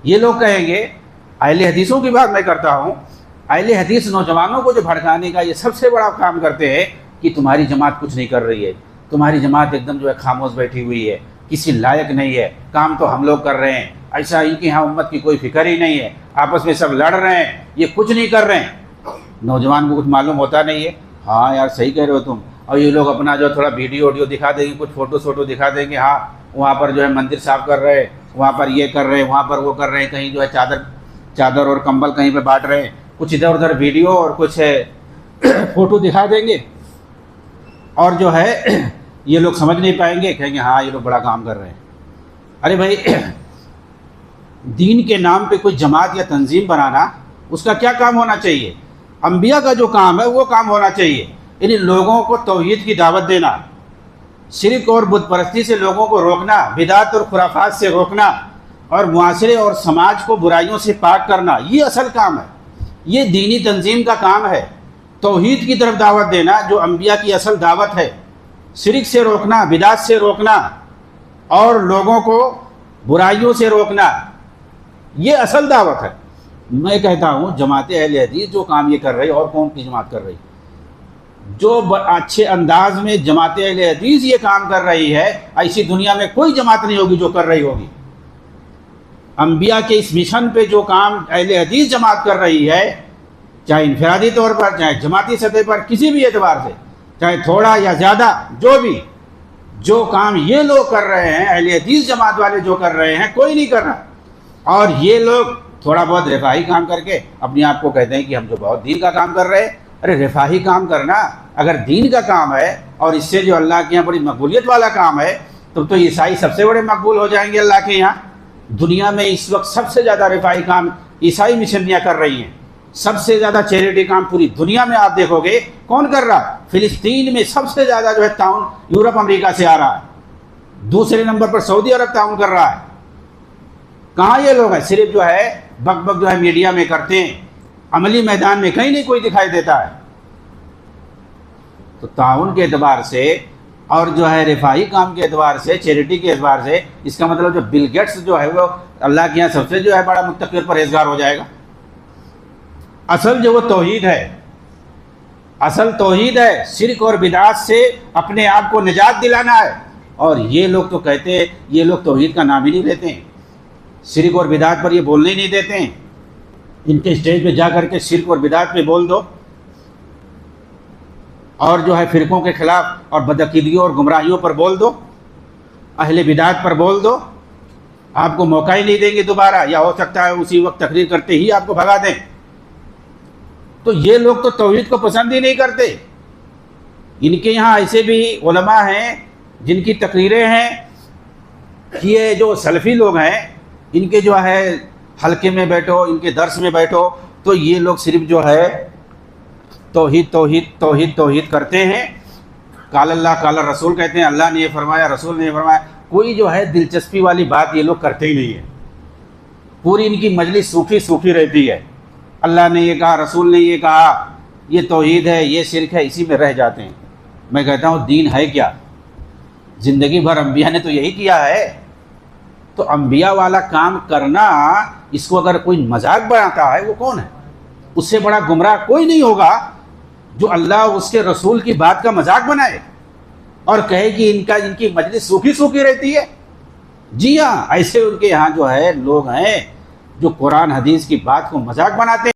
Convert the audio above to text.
یہ لوگ کہیں گے، اہل حدیثوں کی بات میں کرتا ہوں، اہل حدیث نوجوانوں کو جو بھڑکانے کا یہ سب سے بڑا کام کرتے ہیں کہ تمہاری جماعت کچھ نہیں کر رہی ہے، تمہاری جماعت ایک دم جو ہے خاموش بیٹھی ہوئی ہے، کسی لائق نہیں ہے، کام تو ہم لوگ کر رہے ہیں، ایسا ان کی ہاں امت کی کوئی فکر ہی نہیں ہے، آپس میں سب لڑ رہے ہیں، یہ کچھ نہیں کر رہے ہیں۔ نوجوان کو کچھ معلوم ہوتا نہیں ہے، ہاں یار صحیح کہہ رہے ہو تم، اور یہ لوگ اپنا جو تھوڑا ویڈیو دکھا دیں گے، کچھ فوٹو دکھا دیں گے، ہاں وہاں پر جو ہے مندر صاف کر رہے ہیں، وہاں پر یہ کر رہے ہیں، وہاں پر وہ کر رہے ہیں، کہیں جو ہے چادر اور کمبل کہیں پہ بانٹ رہے ہیں، کچھ ادھر ادھر ویڈیو اور کچھ فوٹو دکھا دیں گے، اور جو ہے یہ لوگ سمجھ نہیں پائیں گے، کہیں گے ہاں یہ لوگ بڑا کام کر رہے ہیں۔ ارے بھائی، دین کے نام پہ کوئی جماعت یا تنظیم بنانا، اس کا کیا کام ہونا چاہیے؟ انبیاء کا جو کام ہے وہ کام ہونا چاہیے، یعنی لوگوں کو توحید کی دعوت دینا، شرک اور بت پرستی سے لوگوں کو روکنا، بدعت اور خرافات سے روکنا، اور معاشرے اور سماج کو برائیوں سے پاک کرنا، یہ اصل کام ہے، یہ دینی تنظیم کا کام ہے۔ توحید کی طرف دعوت دینا جو انبیاء کی اصل دعوت ہے، شرک سے روکنا، بدعت سے روکنا، اور لوگوں کو برائیوں سے روکنا، یہ اصل دعوت ہے۔ میں کہتا ہوں جماعت اہل حدیث جو کام یہ کر رہی، اور کون کی جماعت کر رہی؟ جو اچھے انداز میں جماعت اہل حدیث یہ کام کر رہی ہے، ایسی دنیا میں کوئی جماعت نہیں ہوگی جو کر رہی ہوگی۔ انبیاء کے اس مشن پہ جو کام اہل حدیث جماعت کر رہی ہے، چاہے انفرادی طور پر، چاہے جماعتی سطح پر، کسی بھی اعتبار سے، چاہے تھوڑا یا زیادہ، جو کام یہ لوگ کر رہے ہیں، اہل حدیث جماعت والے جو کر رہے ہیں، کوئی نہیں کر رہا۔ اور یہ لوگ تھوڑا بہت رفاہی کام کر کے اپنے آپ کو کہتے ہیں کہ ہم جو بہت دین کا کام کر رہے ہیں۔ ارے رفاہی کام کرنا اگر دین کا کام ہے، اور اس سے جو اللہ کے یہاں بڑی مقبولیت والا کام ہے، تو عیسائی سب سے بڑے مقبول ہو جائیں گے اللہ کے یہاں۔ دنیا میں اس وقت سب سے زیادہ رفاہی کام عیسائی مشنریاں کر رہی ہیں، سب سے زیادہ چیریٹی کام پوری دنیا میں آپ دیکھو گے کون کر رہا؟ فلسطین میں سب سے زیادہ جو ہے تعاون یورپ امریکہ سے آ رہا ہے، دوسرے نمبر پر سعودی عرب تعاون کر رہا ہے۔ کہاں یہ لوگ ہیں؟ صرف جو ہے بک جو ہے میڈیا میں کرتے ہیں، عملی میدان میں کہیں نہیں کوئی دکھائی دیتا ہے۔ تو تعاون کے اعتبار سے اور جو ہے رفاہی کام کے اعتبار سے، چیریٹی کے اعتبار سے، اس کا مطلب جو بل گیٹس جو ہے وہ اللہ کے یہاں سب سے جو ہے بڑا متقی اور پرہیزگار ہو جائے گا۔ اصل جو وہ توحید ہے، اصل توحید ہے، شرک اور بدعات سے اپنے آپ کو نجات دلانا ہے۔ اور یہ لوگ تو کہتے ہیں، یہ لوگ توحید کا نام ہی نہیں لیتے ہیں، شرک اور بدعات پر یہ بولنے ہی نہیں دیتے ہیں۔ ان کے اسٹیج پہ جا کر کے شرک اور بدعات پہ بول دو، اور جو ہے فرقوں کے خلاف اور بدعقیدگیوں اور گمراہیوں پر بول دو، اہل بدعات پر بول دو، آپ کو موقع ہی نہیں دیں گے دوبارہ، یا ہو سکتا ہے اسی وقت تقریر کرتے ہی آپ کو بھگا دیں۔ تو یہ لوگ تو توحید کو پسند ہی نہیں کرتے۔ ان کے یہاں ایسے بھی علماء ہیں جن کی تقریریں ہیں، یہ جو سلفی لوگ ہیں، ان کے جو ہے حلقے میں بیٹھو، ان کے درس میں بیٹھو، تو یہ لوگ صرف جو ہے توحید توحید توحید توحید کرتے ہیں۔ قال اللہ قال رسول کہتے ہیں، اللہ نے یہ فرمایا، رسول نے یہ فرمایا، کوئی جو ہے دلچسپی والی بات یہ لوگ کرتے ہی نہیں ہے۔ پوری ان کی مجلس صوفی رہتی ہے، اللہ نے یہ کہا، رسول نے یہ کہا، یہ توحید ہے، یہ شرک ہے، اسی میں رہ جاتے ہیں۔ میں کہتا ہوں دین ہے کیا؟ زندگی بھر انبیاء نے تو یہی کیا ہے۔ تو انبیاء والا کام کرنا، اس کو اگر کوئی مذاق بناتا ہے وہ کون ہے؟ اس سے بڑا گمراہ کوئی نہیں ہوگا جو اللہ اس کے رسول کی بات کا مذاق بنائے اور کہے کہ ان کی مجلس صوفی رہتی ہے۔ جی ہاں، ایسے ان کے یہاں جو ہے لوگ ہیں جو قرآن حدیث کی بات کو مذاق بناتے ہیں۔